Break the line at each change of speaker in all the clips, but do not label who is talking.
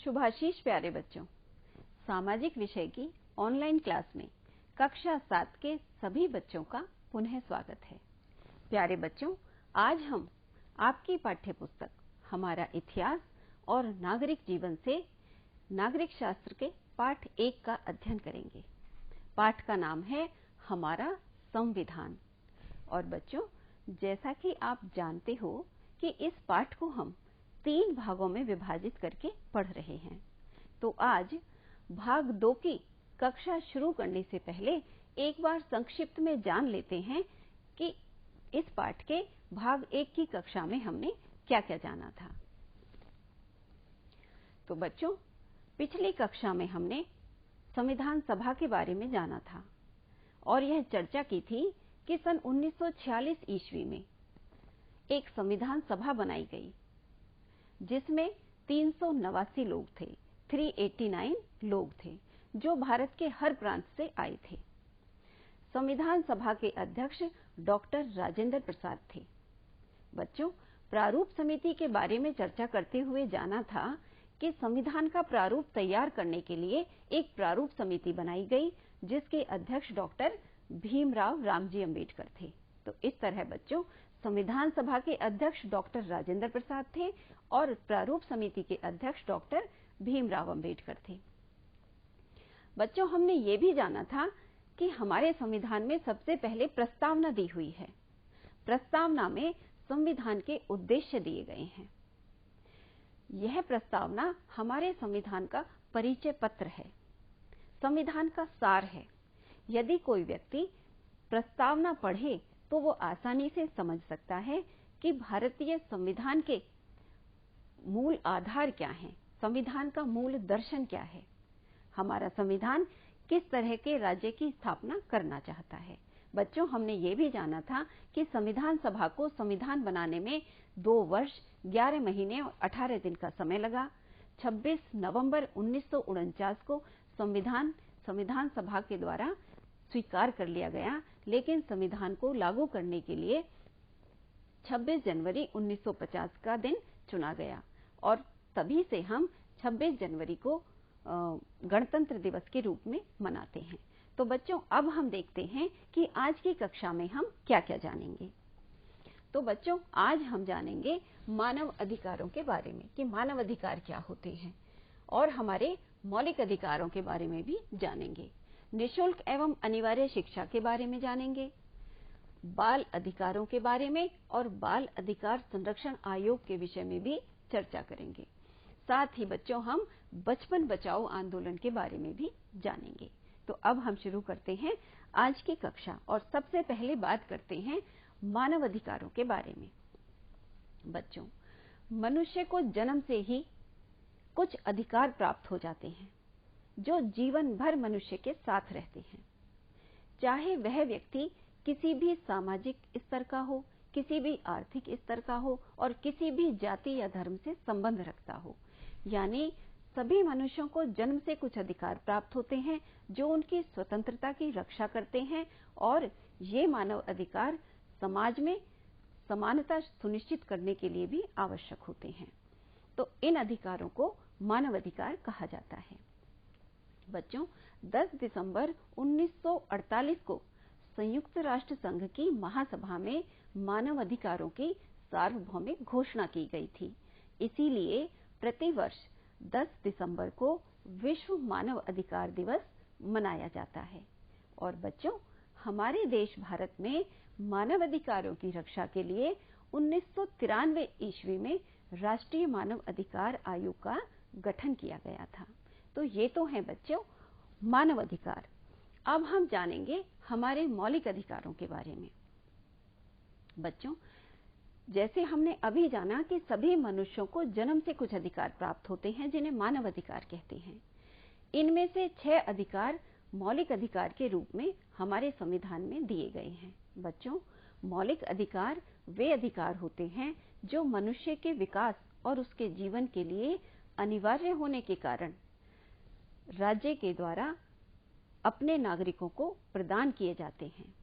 शुभाशीष प्यारे बच्चों, सामाजिक विषय की ऑनलाइन क्लास में कक्षा 7 के सभी बच्चों का पुनः स्वागत है। प्यारे बच्चों, आज हम आपकी पाठ्यपुस्तक हमारा इतिहास और नागरिक जीवन से नागरिक शास्त्र के पाठ 1 का अध्ययन करेंगे। पाठ का नाम है हमारा संविधान। और बच्चों, जैसा कि आप जानते हो कि इस पाठ को हम 3 भागों में विभाजित करके पढ़ रहे हैं, तो आज भाग 2 की कक्षा शुरू करने से पहले एक बार संक्षिप्त में जान लेते हैं कि इस पाठ के भाग 1 की कक्षा में हमने क्या क्या जाना था। तो बच्चों, पिछली कक्षा में हमने संविधान सभा के बारे में जाना था और यह चर्चा की थी कि सन 1946 ईस्वी में एक संविधान सभा बनाई गई जिसमें 389 लोग थे, 389 लोग थे जो भारत के हर प्रांत से आए थे। संविधान सभा के अध्यक्ष डॉक्टर राजेंद्र प्रसाद थे। बच्चों, प्रारूप समिति के बारे में चर्चा करते हुए जाना था कि संविधान का प्रारूप तैयार करने के लिए एक प्रारूप समिति बनाई गई जिसके अध्यक्ष डॉक्टर भीमराव रामजी अम्बेडकर थे। तो इस तरह बच्चों, संविधान सभा के अध्यक्ष डॉक्टर राजेंद्र प्रसाद थे और प्रारूप समिति के अध्यक्ष डॉक्टर भीमराव अम्बेडकर थे। बच्चों, हमने ये भी जाना था कि हमारे संविधान में सबसे पहले प्रस्तावना दी हुई है। प्रस्तावना में संविधान के उद्देश्य दिए गए हैं। यह प्रस्तावना हमारे संविधान का परिचय पत्र है, संविधान का सार है। यदि कोई व्यक्ति प्रस्तावना पढ़े तो वो आसानी से समझ सकता है कि भारतीय संविधान के मूल आधार क्या हैं, संविधान का मूल दर्शन क्या है, हमारा संविधान किस तरह के राज्य की स्थापना करना चाहता है। बच्चों, हमने ये भी जाना था कि संविधान सभा को संविधान बनाने में 2 वर्ष 11 महीने और 18 दिन का समय लगा। 26 नवंबर 1949 को संविधान सभा के द्वारा स्वीकार कर लिया गया, लेकिन संविधान को लागू करने के लिए 26 जनवरी 1950 का दिन चुना गया और तभी से हम 26 जनवरी को गणतंत्र दिवस के रूप में मनाते हैं। तो बच्चों, अब हम देखते हैं कि आज की कक्षा में हम क्या क्या जानेंगे। तो बच्चों, आज हम जानेंगे मानव अधिकारों के बारे में कि मानव अधिकार क्या होते हैं और हमारे मौलिक अधिकारों के बारे में भी जानेंगे। निःशुल्क एवं अनिवार्य शिक्षा के बारे में जानेंगे, बाल अधिकारों के बारे में और बाल अधिकार संरक्षण आयोग के विषय में भी चर्चा करेंगे। साथ ही बच्चों, हम बचपन बचाओ आंदोलन के बारे में भी जानेंगे। तो अब हम शुरू करते हैं आज की कक्षा और सबसे पहले बात करते हैं मानव अधिकारों के बारे में। बच्चों, मनुष्य को जन्म से ही कुछ अधिकार प्राप्त हो जाते हैं जो जीवन भर मनुष्य के साथ रहते हैं, चाहे वह व्यक्ति किसी भी सामाजिक स्तर का हो, किसी भी आर्थिक स्तर का हो और किसी भी जाति या धर्म से संबंध रखता हो। यानी सभी मनुष्यों को जन्म से कुछ अधिकार प्राप्त होते हैं जो उनकी स्वतंत्रता की रक्षा करते हैं और ये मानव अधिकार समाज में समानता सुनिश्चित करने के लिए भी आवश्यक होते हैं। तो इन अधिकारों को मानव अधिकार कहा जाता है। बच्चों, 10 दिसंबर 1948 को संयुक्त राष्ट्र संघ की महासभा में मानव अधिकारों की सार्वभौमिक घोषणा की गई थी। इसीलिए प्रतिवर्ष 10 दिसंबर को विश्व मानव अधिकार दिवस मनाया जाता है। और बच्चों, हमारे देश भारत में मानव अधिकारों की रक्षा के लिए 1993 ईस्वी में राष्ट्रीय मानव अधिकार आयोग का गठन किया गया था। तो ये तो हैं बच्चों मानव अधिकार। अब हम जानेंगे हमारे मौलिक अधिकारों के बारे में। बच्चों, जैसे हमने अभी जाना कि सभी मनुष्यों को जन्म से कुछ अधिकार प्राप्त होते हैं जिन्हें मानव अधिकार कहते हैं। इनमें से 6 अधिकार मौलिक अधिकार के रूप में हमारे संविधान में दिए गए हैं। बच्चों, मौलिक अधिकार वे अधिकार होते हैं जो मनुष्य के विकास और उसके जीवन के लिए अनिवार्य होने के कारण राज्य के द्वारा अपने नागरिकों को प्रदान किए जाते हैं।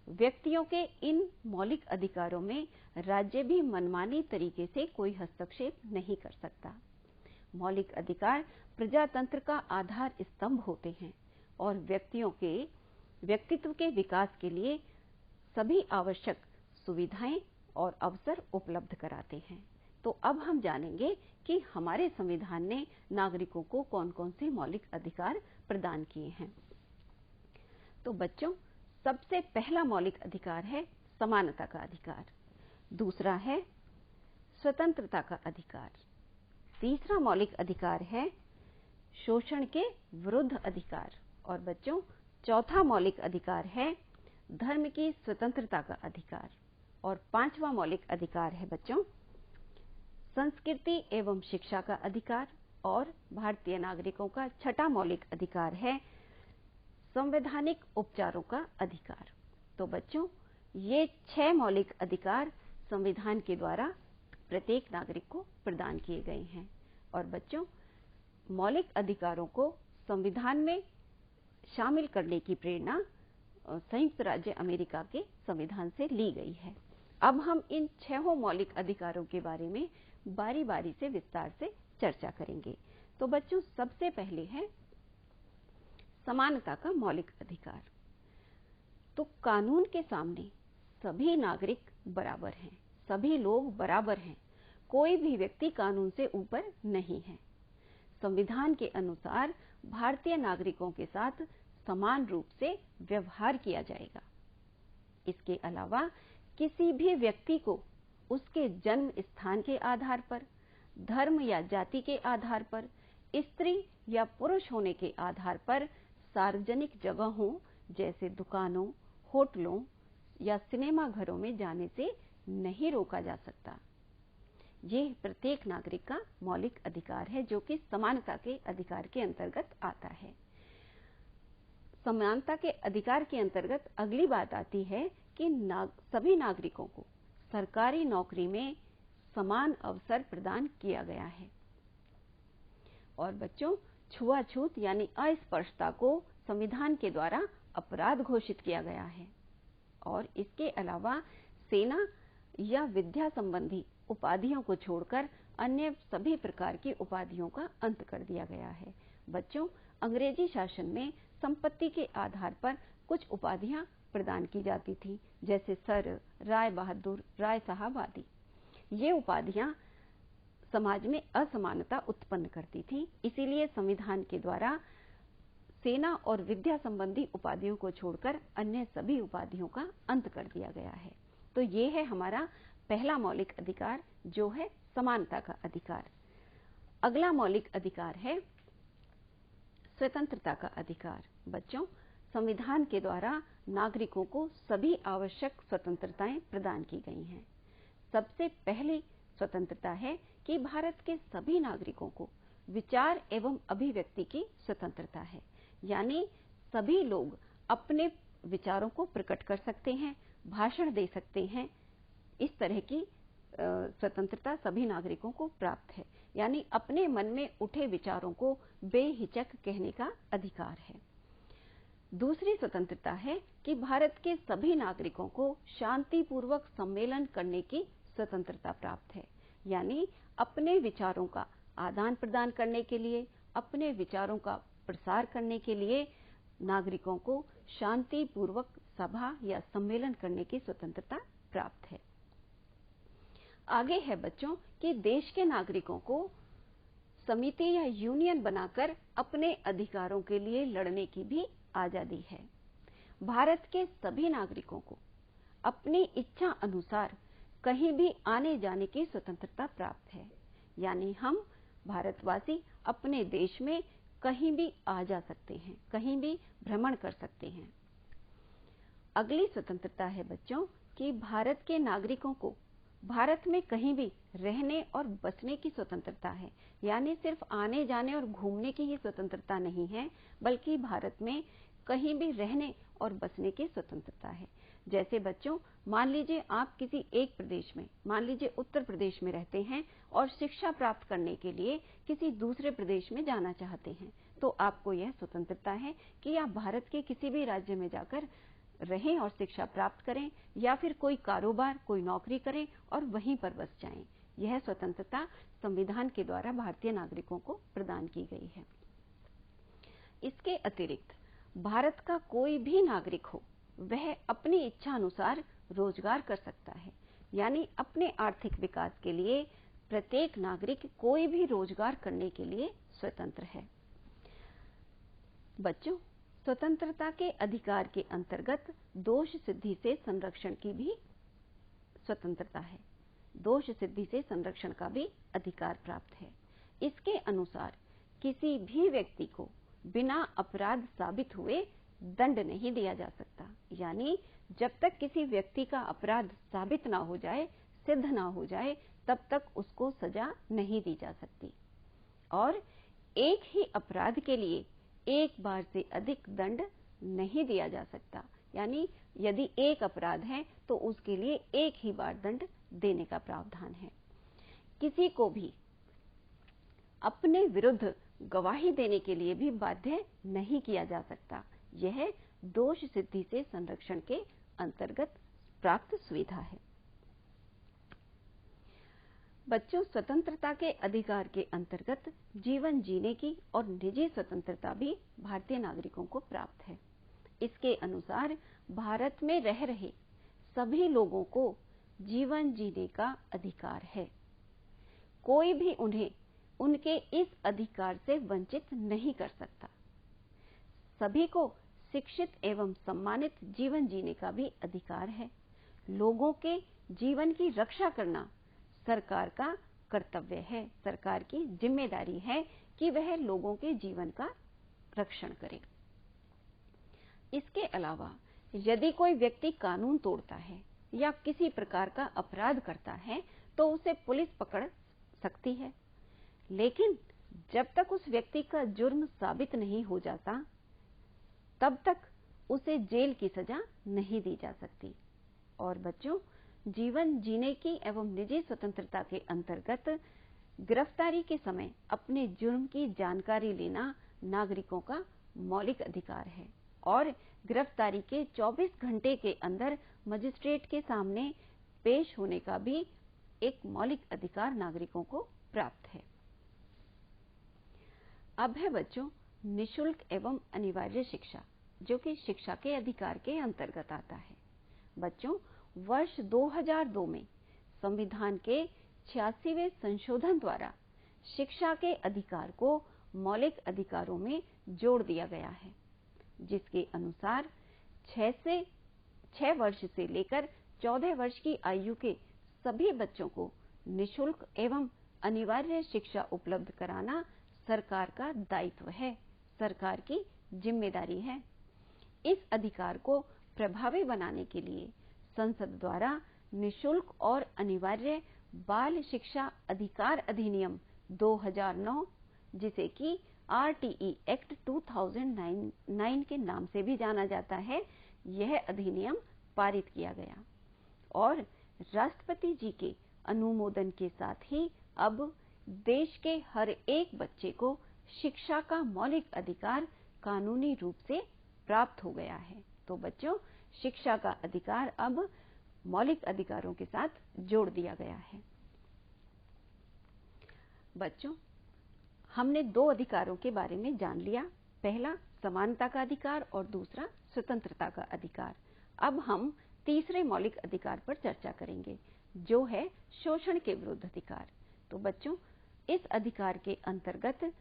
व्यक्तियों के इन मौलिक अधिकारों में राज्य भी मनमानी तरीके से कोई हस्तक्षेप नहीं कर सकता। मौलिक अधिकार प्रजातंत्र का आधार स्तंभ होते हैं और व्यक्तियों के व्यक्तित्व के विकास के लिए सभी आवश्यक सुविधाएं और अवसर उपलब्ध कराते हैं। तो अब हम जानेंगे कि हमारे संविधान ने नागरिकों को कौन कौन से मौलिक अधिकार प्रदान किए हैं। तो बच्चों, सबसे पहला मौलिक अधिकार है समानता का अधिकार, दूसरा है स्वतंत्रता का अधिकार, तीसरा मौलिक अधिकार है शोषण के विरुद्ध अधिकार, और बच्चों चौथा मौलिक अधिकार है धर्म की स्वतंत्रता का अधिकार, और पांचवा मौलिक अधिकार है बच्चों संस्कृति एवं शिक्षा का अधिकार, और भारतीय नागरिकों का छठा मौलिक अधिकार है संवैधानिक उपचारों का अधिकार। तो बच्चों, ये 6 मौलिक अधिकार संविधान के द्वारा प्रत्येक नागरिक को प्रदान किए गए हैं। और बच्चों, मौलिक अधिकारों को संविधान में शामिल करने की प्रेरणा संयुक्त राज्य अमेरिका के संविधान से ली गई है। अब हम इन 6 मौलिक अधिकारों के बारे में बारी बारी से विस्तार से चर्चा करेंगे। तो बच्चों, सबसे पहले है समानता का मौलिक अधिकार। तो कानून के सामने सभी नागरिक बराबर हैं, सभी लोग बराबर हैं, कोई भी व्यक्ति कानून से ऊपर नहीं है। संविधान के अनुसार भारतीय नागरिकों के साथ समान रूप से व्यवहार किया जाएगा। इसके अलावा किसी भी व्यक्ति को उसके जन्म स्थान के आधार पर, धर्म या जाति के आधार पर, स्त्री या पुरुष होने के आधार पर सार्वजनिक जगहों जैसे दुकानों, होटलों या सिनेमा घरों में जाने से नहीं रोका जा सकता। यह प्रत्येक नागरिक का मौलिक अधिकार है जो कि समानता के अधिकार के अंतर्गत आता है। समानता के अधिकार के अंतर्गत अगली बात आती है कि सभी नागरिकों को सरकारी नौकरी में समान अवसर प्रदान किया गया है। और बच्चों, छुआछूत यानी अस्पृश्यता को संविधान के द्वारा अपराध घोषित किया गया है। और इसके अलावा सेना या विद्या संबंधी उपाधियों को छोड़कर अन्य सभी प्रकार की उपाधियों का अंत कर दिया गया है। बच्चों, अंग्रेजी शासन में संपत्ति के आधार पर कुछ उपाधियां प्रदान की जाती थी, जैसे सर, राय बहादुर, राय साहब आदि। ये उपाधियां समाज में असमानता उत्पन्न करती थी, इसीलिए संविधान के द्वारा सेना और विद्या संबंधी उपाधियों को छोड़कर अन्य सभी उपाधियों का अंत कर दिया गया है। तो ये है हमारा पहला मौलिक अधिकार, जो है समानता का अधिकार। अगला मौलिक अधिकार है स्वतंत्रता का अधिकार। बच्चों, संविधान के द्वारा नागरिकों को सभी आवश्यक स्वतंत्रताएं प्रदान की गई हैं। सबसे पहली स्वतंत्रता है कि भारत के सभी नागरिकों को विचार एवं अभिव्यक्ति की स्वतंत्रता है, यानी सभी लोग अपने विचारों को प्रकट कर सकते हैं, भाषण दे सकते हैं। इस तरह की स्वतंत्रता सभी नागरिकों को प्राप्त है, यानी अपने मन में उठे विचारों को बेहिचक कहने का अधिकार है। दूसरी स्वतंत्रता है कि भारत के सभी नागरिकों को शांतिपूर्वक सम्मेलन करने की स्वतंत्रता प्राप्त है, यानी अपने विचारों का आदान प्रदान करने के लिए, अपने विचारों का प्रसार करने के लिए नागरिकों को शांतिपूर्वक सभा या सम्मेलन करने की स्वतंत्रता प्राप्त है। आगे है बच्चों कि देश के नागरिकों को समिति या यूनियन बनाकर अपने अधिकारों के लिए लड़ने की भी आजादी है। भारत के सभी नागरिकों को अपनी इच्छा अनुसार कहीं भी आने जाने की स्वतंत्रता प्राप्त है, यानी हम भारतवासी अपने देश में कहीं भी आ जा सकते हैं, कहीं भी भ्रमण कर सकते हैं। अगली स्वतंत्रता है बच्चों कि भारत के नागरिकों को भारत में कहीं भी रहने और बसने की स्वतंत्रता है, यानी सिर्फ आने जाने और घूमने की ही स्वतंत्रता नहीं है, बल्कि भारत में कहीं भी रहने और बसने की स्वतंत्रता है। जैसे बच्चों, मान लीजिए आप किसी एक प्रदेश में, मान लीजिए उत्तर प्रदेश में रहते हैं और शिक्षा प्राप्त करने के लिए किसी दूसरे प्रदेश में जाना चाहते हैं, तो आपको यह स्वतंत्रता है कि आप भारत के किसी भी राज्य में जाकर रहें और शिक्षा प्राप्त करें, या फिर कोई कारोबार, कोई नौकरी करें और वहीं पर बस जाएं। यह स्वतंत्रता संविधान के द्वारा भारतीय नागरिकों को प्रदान की गई है। इसके अतिरिक्त भारत का कोई भी नागरिक हो, वह अपनी इच्छा अनुसार रोजगार कर सकता है, यानी अपने आर्थिक विकास के लिए प्रत्येक नागरिक कोई भी रोजगार करने के लिए स्वतंत्र है। बच्चों, स्वतंत्रता के अधिकार के अंतर्गत दोष सिद्धि से संरक्षण की भी स्वतंत्रता है। दोष सिद्धि से संरक्षण का भी अधिकार प्राप्त है। इसके अनुसार किसी भी व्यक्ति को बिना अपराध साबित हुए दंड नहीं दिया जा सकता, यानी जब तक किसी व्यक्ति का अपराध साबित ना हो जाए, सिद्ध ना हो जाए, तब तक उसको सजा नहीं दी जा सकती। और एक ही अपराध के लिए एक बार से अधिक दंड नहीं दिया जा सकता, यानी यदि एक अपराध है तो उसके लिए एक ही बार दंड देने का प्रावधान है। किसी को भी अपने विरुद्ध गवाही देने के लिए भी बाध्य नहीं किया जा सकता। यह दोष सिद्धि से संरक्षण के अंतर्गत प्राप्त सुविधा है। बच्चों, स्वतंत्रता के अधिकार के अंतर्गत जीवन जीने की और निजी स्वतंत्रता भी भारतीय नागरिकों को प्राप्त है। इसके अनुसार भारत में रह रहे सभी लोगों को जीवन जीने का अधिकार है। कोई भी उन्हें उनके इस अधिकार से वंचित नहीं कर सकता। सभी को शिक्षित एवं सम्मानित जीवन जीने का भी अधिकार है। लोगों के जीवन की रक्षा करना सरकार का कर्तव्य है, सरकार की जिम्मेदारी है कि वह लोगों के जीवन का रक्षण करे। इसके अलावा यदि कोई व्यक्ति कानून तोड़ता है या किसी प्रकार का अपराध करता है तो उसे पुलिस पकड़ सकती है, लेकिन जब तक उस व्यक्ति का जुर्म साबित नहीं हो जाता, तब तक उसे जेल की सजा नहीं दी जा सकती। और बच्चों, जीवन जीने की एवं निजी स्वतंत्रता के अंतर्गत गिरफ्तारी के समय अपने जुर्म की जानकारी लेना नागरिकों का मौलिक अधिकार है और गिरफ्तारी के 24 घंटे के अंदर मजिस्ट्रेट के सामने पेश होने का भी एक मौलिक अधिकार नागरिकों को प्राप्त है। अब है बच्चों निशुल्क एवं अनिवार्य शिक्षा, जो कि शिक्षा के अधिकार के अंतर्गत आता है। बच्चों, वर्ष 2002 में संविधान के 86वें संशोधन द्वारा शिक्षा के अधिकार को मौलिक अधिकारों में जोड़ दिया गया है, जिसके अनुसार 6 वर्ष से लेकर 14 वर्ष की आयु के सभी बच्चों को निशुल्क एवं अनिवार्य शिक्षा उपलब्ध कराना सरकार का दायित्व है, सरकार की जिम्मेदारी है। इस अधिकार को प्रभावी बनाने के लिए संसद द्वारा निशुल्क और अनिवार्य बाल शिक्षा अधिकार अधिनियम 2009, जिसे कि RTE एक्ट 2009 के नाम से भी जाना जाता है, यह अधिनियम पारित किया गया और राष्ट्रपति जी के अनुमोदन के साथ ही अब देश के हर एक बच्चे को शिक्षा का मौलिक अधिकार कानूनी रूप से प्राप्त हो गया है। तो बच्चों, शिक्षा का अधिकार अब मौलिक अधिकारों के साथ जोड़ दिया गया है। बच्चों, हमने 2 अधिकारों के बारे में जान लिया, पहला समानता का अधिकार और दूसरा स्वतंत्रता का अधिकार। अब हम तीसरे मौलिक अधिकार पर चर्चा करेंगे, जो है शोषण के विरुद्ध अधिकार। तो बच्चों, इस अधिकार के अंतर्गत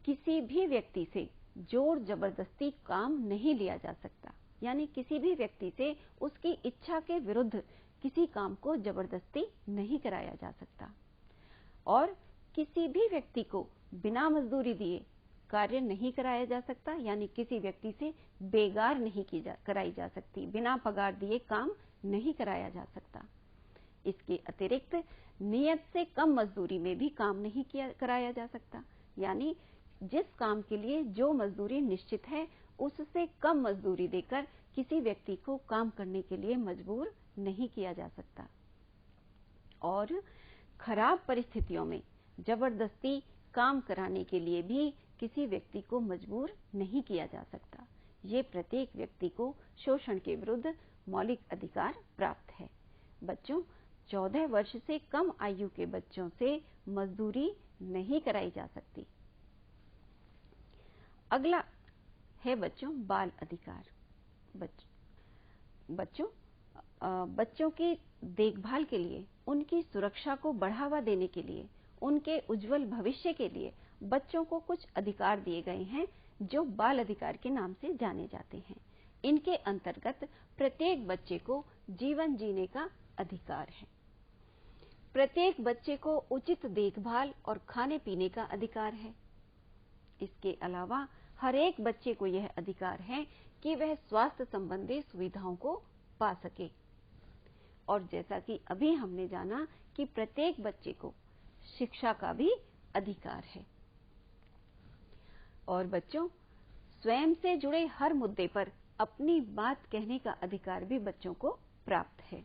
किसी भी व्यक्ति से जोर जबरदस्ती काम नहीं लिया जा सकता, यानी किसी भी व्यक्ति से उसकी इच्छा के विरुद्ध किसी काम को जबरदस्ती नहीं कराया जा सकता और किसी भी व्यक्ति को बिना मजदूरी दिए कार्य नहीं कराया जा सकता, यानी किसी व्यक्ति से बेगार नहीं कराई जा सकती, बिना पगार दिए काम नहीं कराया जा सकता। इसके अतिरिक्त नियत से कम मजदूरी में भी काम नहीं कराया जा सकता, यानी जिस काम के लिए जो मजदूरी निश्चित है उससे कम मजदूरी देकर किसी व्यक्ति को काम करने के लिए मजबूर नहीं किया जा सकता। और खराब परिस्थितियों में जबरदस्ती काम कराने के लिए भी किसी व्यक्ति को मजबूर नहीं किया जा सकता। ये प्रत्येक व्यक्ति को शोषण के विरुद्ध मौलिक अधिकार प्राप्त है। बच्चों, 14 वर्ष से कम आयु के बच्चों से मजदूरी नहीं कराई जा सकती। अगला है बच्चों बाल अधिकार। बच्चों की देखभाल के लिए, उनकी सुरक्षा को बढ़ावा देने के लिए, उनके उज्जवल भविष्य के लिए बच्चों को कुछ अधिकार दिए गए हैं जो बाल अधिकार के नाम से जाने जाते हैं। इनके अंतर्गत प्रत्येक बच्चे को जीवन जीने का अधिकार है। प्रत्येक बच्चे को उचित देखभाल और खाने पीने का अधिकार है। इसके अलावा हर एक बच्चे को यह अधिकार है कि वह स्वास्थ्य संबंधी सुविधाओं को पा सके। और जैसा कि अभी हमने जाना कि प्रत्येक बच्चे को शिक्षा का भी अधिकार है। और बच्चों, स्वयं से जुड़े हर मुद्दे पर अपनी बात कहने का अधिकार भी बच्चों को प्राप्त है।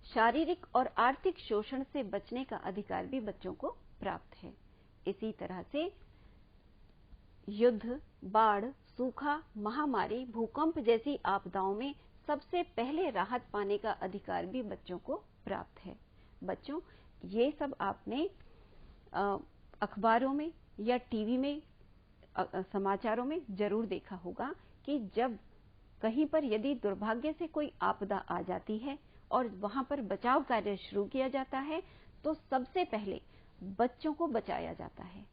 शारीरिक और आर्थिक शोषण से बचने का अधिकार भी बच्चों को प्राप्त है। इसी तरह से युद्ध, बाढ़, सूखा, महामारी, भूकंप जैसी आपदाओं में सबसे पहले राहत पाने का अधिकार भी बच्चों को प्राप्त है। बच्चों, ये सब आपने अखबारों में या टीवी में, समाचारों में जरूर देखा होगा कि जब कहीं पर यदि दुर्भाग्य से कोई आपदा आ जाती है और वहां पर बचाव कार्य शुरू किया जाता है तो सबसे पहले बच्चों को बचाया जाता है,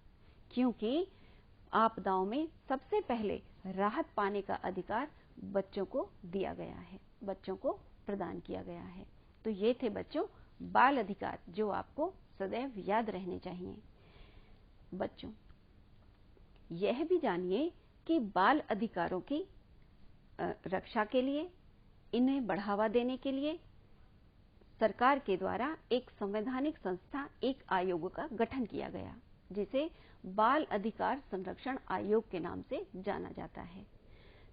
क्योंकि आपदाओं में सबसे पहले राहत पाने का अधिकार बच्चों को दिया गया है, बच्चों को प्रदान किया गया है। तो ये थे बच्चों बाल अधिकार, जो आपको सदैव याद रहने चाहिए। बच्चों, यह भी जानिए कि बाल अधिकारों की रक्षा के लिए, इन्हें बढ़ावा देने के लिए सरकार के द्वारा एक संवैधानिक संस्था, एक आयोग का गठन किया गया, जिसे बाल अधिकार संरक्षण आयोग के नाम से जाना जाता है।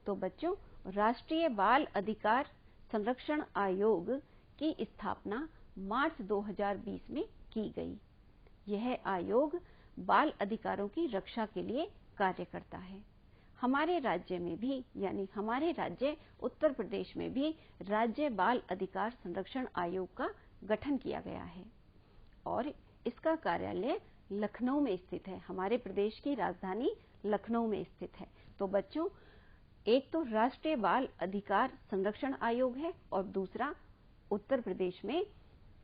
तो बच्चों, राष्ट्रीय बाल अधिकार संरक्षण आयोग की स्थापना मार्च 2020 में की गई। यह आयोग बाल अधिकारों की रक्षा के लिए कार्य करता है। हमारे राज्य में भी, यानी हमारे राज्य उत्तर प्रदेश में भी राज्य बाल अधिकार संरक्षण आयोग का गठन किया गया है और इसका कार्यालय लखनऊ में स्थित है। हमारे प्रदेश की राजधानी लखनऊ में स्थित है। तो बच्चों, एक तो राष्ट्रीय बाल अधिकार संरक्षण आयोग है और दूसरा उत्तर प्रदेश में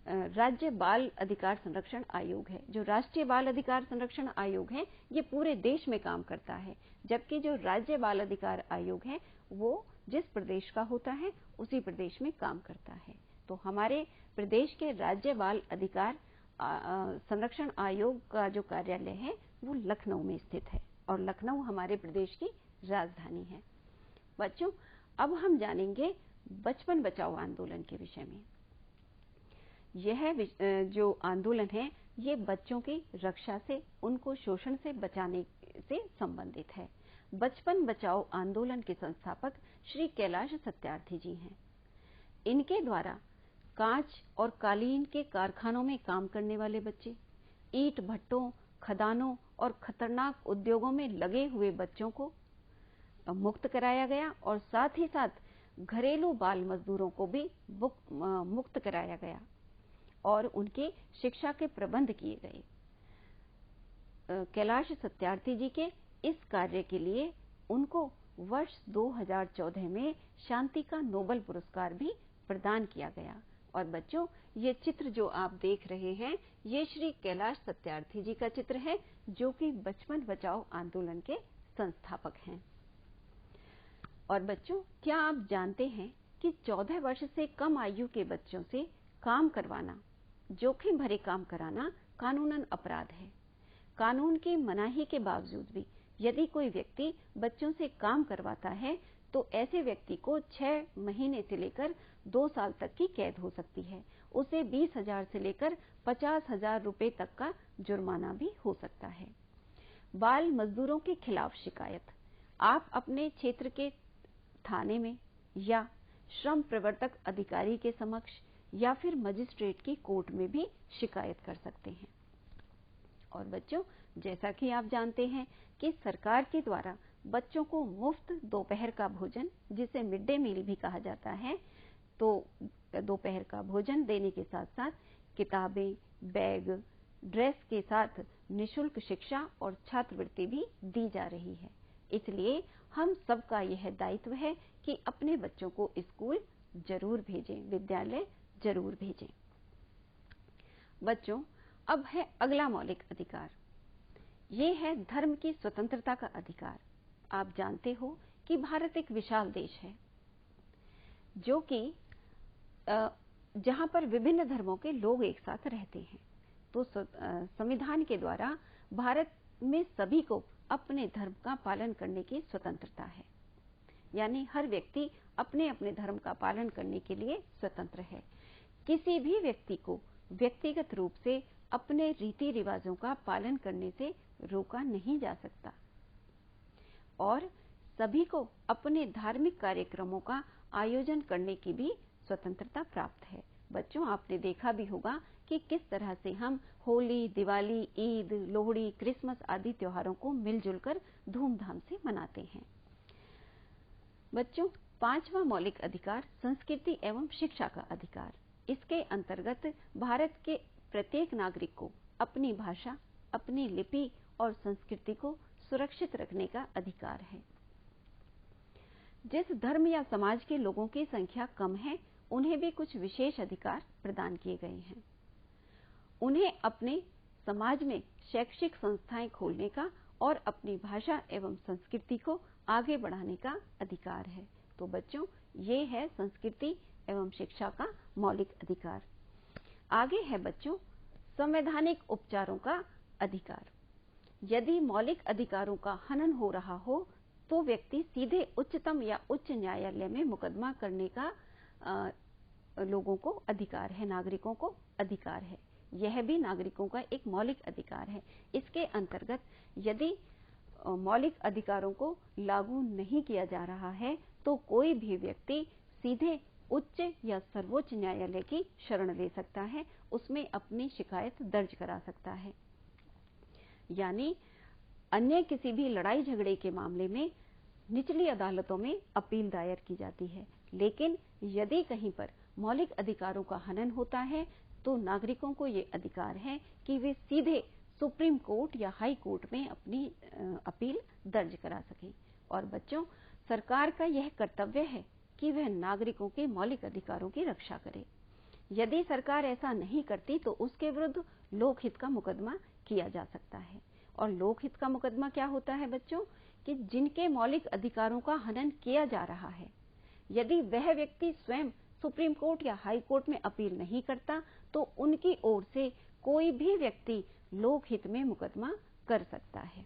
राज्य बाल अधिकार संरक्षण आयोग है। जो राष्ट्रीय बाल अधिकार संरक्षण आयोग है ये पूरे देश में काम करता है, जबकि जो राज्य बाल अधिकार आयोग है वो जिस प्रदेश का होता है उसी प्रदेश में काम करता है। तो हमारे प्रदेश के राज्य बाल अधिकार संरक्षण आयोग का जो कार्यालय है वो लखनऊ में स्थित है और लखनऊ हमारे प्रदेश की राजधानी है। बच्चों, अब हम जानेंगे बचपन बचाओ आंदोलन के विषय में। यह जो आंदोलन है ये बच्चों की रक्षा से, उनको शोषण से बचाने से संबंधित है। बचपन बचाओ आंदोलन के संस्थापक श्री कैलाश सत्यार्थी जी हैं। इनके द्वारा कांच और कालीन के कारखानों में काम करने वाले बच्चे, ईंट भट्टों, खदानों और खतरनाक उद्योगों में लगे हुए बच्चों को मुक्त कराया गया और साथ ही साथ घरेलू बाल मजदूरों को भी मुक्त कराया गया और उनके शिक्षा के प्रबंध किए गए। कैलाश सत्यार्थी जी के इस कार्य के लिए उनको वर्ष 2014 में शांति का नोबेल पुरस्कार भी प्रदान किया गया। और बच्चों, ये चित्र जो आप देख रहे हैं ये श्री कैलाश सत्यार्थी जी का चित्र है, जो कि बचपन बचाओ आंदोलन के संस्थापक हैं। और बच्चों, क्या आप जानते हैं कि 14 वर्ष से कम आयु के बच्चों से काम करवाना, जोखिम भरे काम कराना कानूनन अपराध है। कानून की मनाही के बावजूद भी यदि कोई व्यक्ति बच्चों से काम करवाता है तो ऐसे व्यक्ति को 6 महीने से लेकर 2 साल तक की कैद हो सकती है। उसे 20,000 से लेकर 50,000 रुपए तक का जुर्माना भी हो सकता है। बाल मजदूरों के खिलाफ शिकायत आप अपने क्षेत्र के थाने में या श्रम प्रवर्तक अधिकारी के समक्ष या फिर मजिस्ट्रेट की कोर्ट में भी शिकायत कर सकते हैं। और बच्चों, जैसा कि आप जानते हैं कि सरकार के द्वारा बच्चों को मुफ्त दोपहर का भोजन, जिसे मिड डे मील भी कहा जाता है, तो दोपहर का भोजन देने के साथ साथ किताबें, बैग, ड्रेस के साथ निःशुल्क शिक्षा और छात्रवृत्ति भी दी जा रही है। इसलिए हम सबका यह दायित्व है कि अपने बच्चों को स्कूल जरूर भेजें, विद्यालय जरूर भेजें। बच्चों, अब है अगला मौलिक अधिकार। ये है धर्म की स्वतंत्रता का अधिकार। आप जानते हो कि भारत एक विशाल देश है, जो कि जहां पर विभिन्न धर्मों के लोग एक साथ रहते हैं। तो संविधान के द्वारा भारत में सभी को अपने धर्म का पालन करने की स्वतंत्रता है। यानी हर व्यक्ति अपने अपने धर्म का पालन करने के लिए स्वतंत्र है। किसी भी व्यक्ति को व्यक्तिगत रूप से अपने रीति रिवाजों का पालन करने से रोका नहीं जा सकता और सभी को अपने धार्मिक कार्यक्रमों का आयोजन करने की भी स्वतंत्रता प्राप्त है। बच्चों, आपने देखा भी होगा कि किस तरह से हम होली, दिवाली, ईद, लोहड़ी, क्रिसमस आदि त्योहारों को मिलजुल कर धूमधाम से मनाते हैं। बच्चों, पांचवा मौलिक अधिकार संस्कृति एवं शिक्षा का अधिकार। इसके अंतर्गत भारत के प्रत्येक नागरिक को अपनी भाषा, अपनी लिपि और संस्कृति को सुरक्षित रखने का अधिकार है। जिस धर्म या समाज के लोगों की संख्या कम है, उन्हें भी कुछ विशेष अधिकार प्रदान किए गए हैं। उन्हें अपने समाज में शैक्षिक संस्थाएं खोलने का और अपनी भाषा एवं संस्कृति को आगे बढ़ाने का अधिकार है। तो बच्चों, ये है संस्कृति एवं शिक्षा का मौलिक अधिकार। आगे है बच्चों संवैधानिक उपचारों का अधिकार। यदि मौलिक अधिकारों का हनन हो रहा हो तो व्यक्ति सीधे उच्चतम या उच्च न्यायालय में मुकदमा करने का लोगों को अधिकार है, नागरिकों को अधिकार है। यह भी नागरिकों का एक मौलिक अधिकार है। इसके अंतर्गत यदि मौलिक अधिकारों को लागू नहीं किया जा रहा है तो कोई भी व्यक्ति सीधे उच्च या सर्वोच्च न्यायालय की शरण ले सकता है, उसमें अपनी शिकायत दर्ज करा सकता है। यानी अन्य किसी भी लड़ाई झगड़े के मामले में निचली अदालतों में अपील दायर की जाती है, लेकिन यदि कहीं पर मौलिक अधिकारों का हनन होता है तो नागरिकों को ये अधिकार है कि वे सीधे सुप्रीम कोर्ट या हाई कोर्ट में अपनी अपील दर्ज करा सकें। और बच्चों, सरकार का यह कर्तव्य है कि वह नागरिकों के मौलिक अधिकारों की रक्षा करे। यदि सरकार ऐसा नहीं करती तो उसके विरुद्ध लोकहित का मुकदमा किया जा सकता है। और लोकहित का मुकदमा क्या होता है बच्चों? कि जिनके मौलिक अधिकारों का हनन किया जा रहा है, यदि वह व्यक्ति स्वयं सुप्रीम कोर्ट या हाई कोर्ट में अपील नहीं करता तो उनकी ओर से कोई भी व्यक्ति लोकहित में मुकदमा कर सकता है।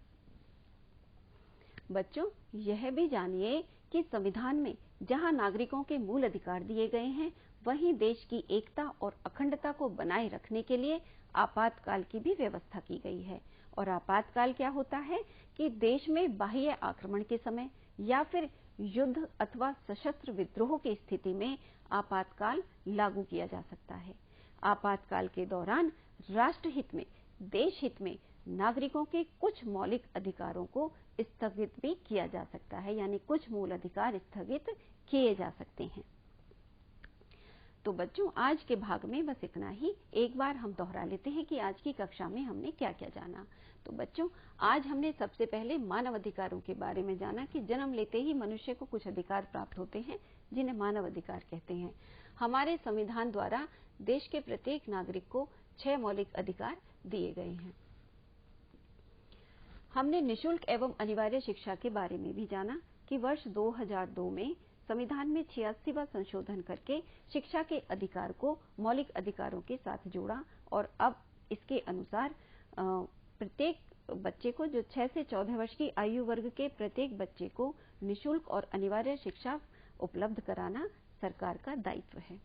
बच्चों, यह भी जानिए कि संविधान में जहां नागरिकों के मूल अधिकार दिए गए हैं, वहीं देश की एकता और अखंडता को बनाए रखने के लिए आपातकाल की भी व्यवस्था की गई है। और आपातकाल क्या होता है कि देश में बाह्य आक्रमण के समय या फिर युद्ध अथवा सशस्त्र विद्रोह की स्थिति में आपातकाल लागू किया जा सकता है। आपातकाल के दौरान राष्ट्रहित में, देश हित में नागरिकों के कुछ मौलिक अधिकारों को स्थगित भी किया जा सकता है, यानी कुछ मूल अधिकार स्थगित किए जा सकते हैं। तो बच्चों, आज के भाग में बस इतना ही। एक बार हम दोहरा लेते हैं कि आज की कक्षा में हमने क्या क्या जाना। तो बच्चों, आज हमने सबसे पहले मानव अधिकारों के बारे में जाना कि जन्म लेते ही मनुष्य को कुछ अधिकार प्राप्त होते हैं जिन्हें मानव अधिकार कहते हैं। हमारे संविधान द्वारा देश के प्रत्येक नागरिक को 6 मौलिक अधिकार दिए गए हैं। हमने निःशुल्क एवं अनिवार्य शिक्षा के बारे में भी जाना कि वर्ष 2002 में संविधान में 86वां संशोधन करके शिक्षा के अधिकार को मौलिक अधिकारों के साथ जोड़ा और अब इसके अनुसार प्रत्येक बच्चे को, जो 6 से 14 वर्ष की आयु वर्ग के प्रत्येक बच्चे को निःशुल्क और अनिवार्य शिक्षा उपलब्ध कराना सरकार का दायित्व है।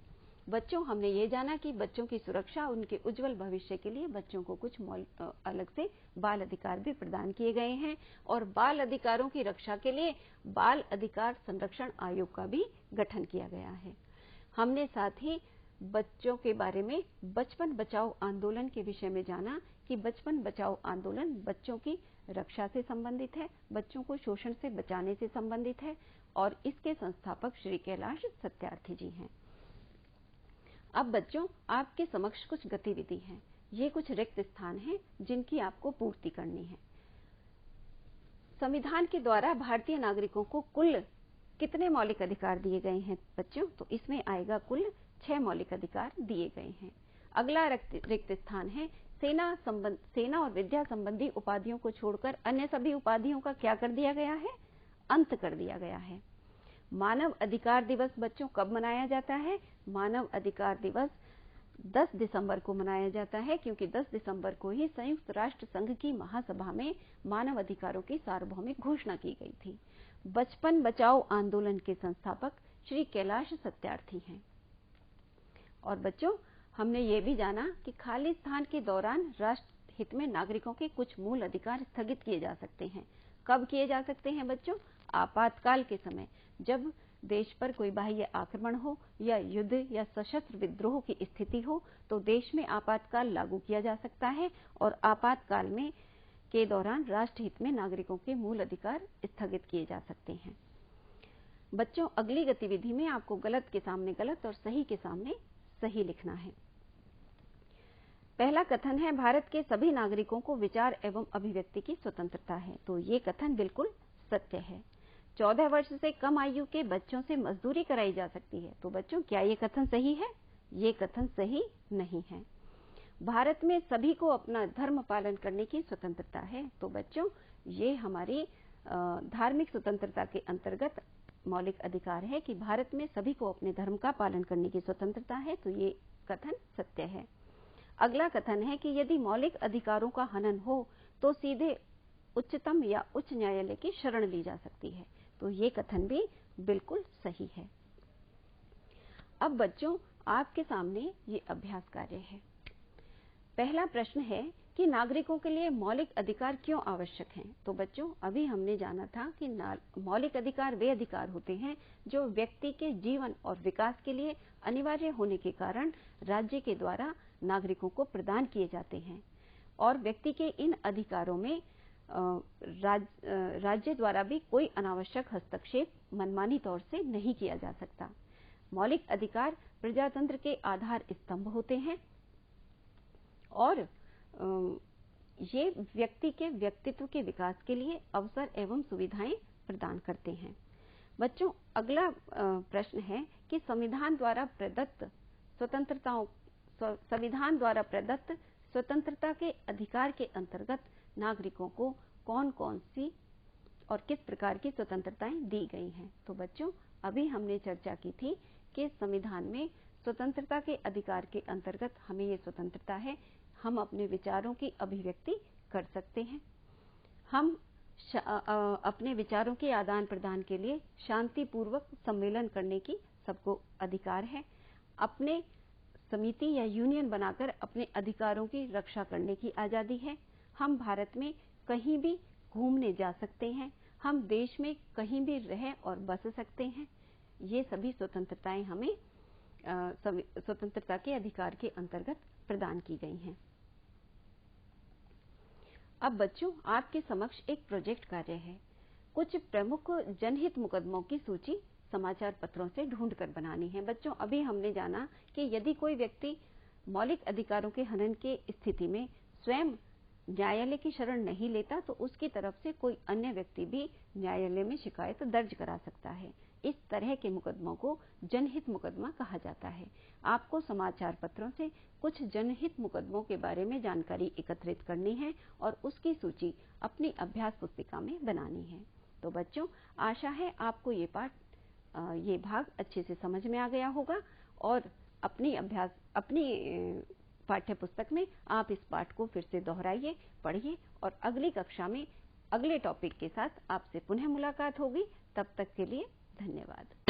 बच्चों, हमने ये जाना कि बच्चों की सुरक्षा, उनके उज्जवल भविष्य के लिए बच्चों को कुछ अलग से बाल अधिकार भी प्रदान किए गए हैं और बाल अधिकारों की रक्षा के लिए बाल अधिकार संरक्षण आयोग का भी गठन किया गया है। हमने साथ ही बच्चों के बारे में बचपन बचाओ आंदोलन के विषय में जाना कि बचपन बचाओ आंदोलन बच्चों की रक्षा से संबंधित है, बच्चों को शोषण से बचाने से संबंधित है और इसके संस्थापक श्री कैलाश सत्यार्थी जी हैं। अब बच्चों, आपके समक्ष कुछ गतिविधि हैं। ये कुछ रिक्त स्थान हैं जिनकी आपको पूर्ति करनी है। संविधान के द्वारा भारतीय नागरिकों को कुल कितने मौलिक अधिकार दिए गए हैं बच्चों? तो इसमें आएगा कुल 6 मौलिक अधिकार दिए गए हैं। अगला रिक्त स्थान है सेना और विद्या संबंधी उपाधियों को छोड़कर अन्य सभी उपाधियों का क्या कर दिया गया है? अंत कर दिया गया है। मानव अधिकार दिवस बच्चों कब मनाया जाता है? मानव अधिकार दिवस 10 दिसंबर को मनाया जाता है, क्योंकि 10 दिसंबर को ही संयुक्त राष्ट्र संघ की महासभा में मानव अधिकारों की सार्वभौमिक घोषणा की गई थी। बचपन बचाओ आंदोलन के संस्थापक श्री कैलाश सत्यार्थी हैं। और बच्चों, हमने ये भी जाना कि खाली स्थान के दौरान राष्ट्र हित में नागरिकों के कुछ मूल अधिकार स्थगित किए जा सकते हैं। कब किए जा सकते हैं बच्चों? आपातकाल के समय, जब देश पर कोई बाह्य आक्रमण हो या युद्ध या सशस्त्र विद्रोह की स्थिति हो, तो देश में आपातकाल लागू किया जा सकता है और आपातकाल में के दौरान राष्ट्रहित में नागरिकों के मूल अधिकार स्थगित किए जा सकते हैं। बच्चों, अगली गतिविधि में आपको गलत के सामने गलत और सही के सामने सही लिखना है। पहला कथन है, भारत के सभी नागरिकों को विचार एवं अभिव्यक्ति की स्वतंत्रता है। तो ये कथन बिल्कुल सत्य है। 14 वर्ष से कम आयु के बच्चों से मजदूरी कराई जा सकती है। तो बच्चों, क्या ये कथन सही है? ये कथन सही नहीं है। भारत में सभी को अपना धर्म पालन करने की स्वतंत्रता है। तो बच्चों, ये हमारी धार्मिक स्वतंत्रता के अंतर्गत मौलिक अधिकार है कि भारत में सभी को अपने धर्म का पालन करने की स्वतंत्रता है। तो ये कथन सत्य है। अगला कथन है कि यदि मौलिक अधिकारों का हनन हो तो सीधे उच्चतम या उच्च न्यायालय की शरण ली जा सकती है। तो ये कथन भी बिल्कुल सही है। अब बच्चों, आपके सामने ये अभ्यास कार्य है। पहला प्रश्न है कि नागरिकों के लिए मौलिक अधिकार क्यों आवश्यक हैं? तो बच्चों, अभी हमने जाना था कि मौलिक अधिकार वे अधिकार होते हैं जो व्यक्ति के जीवन और विकास के लिए अनिवार्य होने के कारण राज्य के द्वारा नागरिकों को प्रदान किए जाते हैं, और व्यक्ति के इन अधिकारों में राज्य द्वारा भी कोई अनावश्यक हस्तक्षेप मनमानी तौर से नहीं किया जा सकता। मौलिक अधिकार प्रजातंत्र के आधार स्तंभ होते हैं और ये व्यक्ति के व्यक्तित्व के विकास के लिए अवसर एवं सुविधाएं प्रदान करते हैं। बच्चों, अगला प्रश्न है कि संविधान द्वारा प्रदत्त स्वतंत्रता के अधिकार के अंतर्गत नागरिकों को कौन कौन सी और किस प्रकार की स्वतंत्रताएं दी गई हैं? तो बच्चों, अभी हमने चर्चा की थी कि संविधान में स्वतंत्रता के अधिकार के अंतर्गत हमें ये स्वतंत्रता है, हम अपने विचारों की अभिव्यक्ति कर सकते हैं, हम अपने विचारों के आदान प्रदान के लिए शांतिपूर्वक सम्मेलन करने की सबको अधिकार है, अपने समिति या यूनियन बनाकर अपने अधिकारों की रक्षा करने की आजादी है, हम भारत में कहीं भी घूमने जा सकते हैं, हम देश में कहीं भी रह और बस सकते हैं। ये सभी स्वतंत्रताएं हमें स्वतंत्रता के अधिकार के अंतर्गत प्रदान की गई हैं। अब बच्चों, आपके समक्ष एक प्रोजेक्ट कार्य है। कुछ प्रमुख जनहित मुकदमों की सूची समाचार पत्रों से ढूंढकर बनानी है। बच्चों, अभी हमने जाना कि यदि कोई व्यक्ति मौलिक अधिकारों के हनन के स्थिति में स्वयं न्यायालय की शरण नहीं लेता तो उसकी तरफ से कोई अन्य व्यक्ति भी न्यायालय में शिकायत दर्ज करा सकता है। इस तरह के मुकदमों को जनहित मुकदमा कहा जाता है। आपको समाचार पत्रों से कुछ जनहित मुकदमों के बारे में जानकारी एकत्रित करनी है और उसकी सूची अपनी अभ्यास पुस्तिका में बनानी है। तो बच्चों, आशा है आपको ये भाग अच्छे से समझ में आ गया होगा और अपनी पाठ्य पुस्तक में आप इस पाठ को फिर से दोहराइए, पढ़िए और अगली कक्षा में अगले टॉपिक के साथ आपसे पुनः मुलाकात होगी। तब तक के लिए धन्यवाद।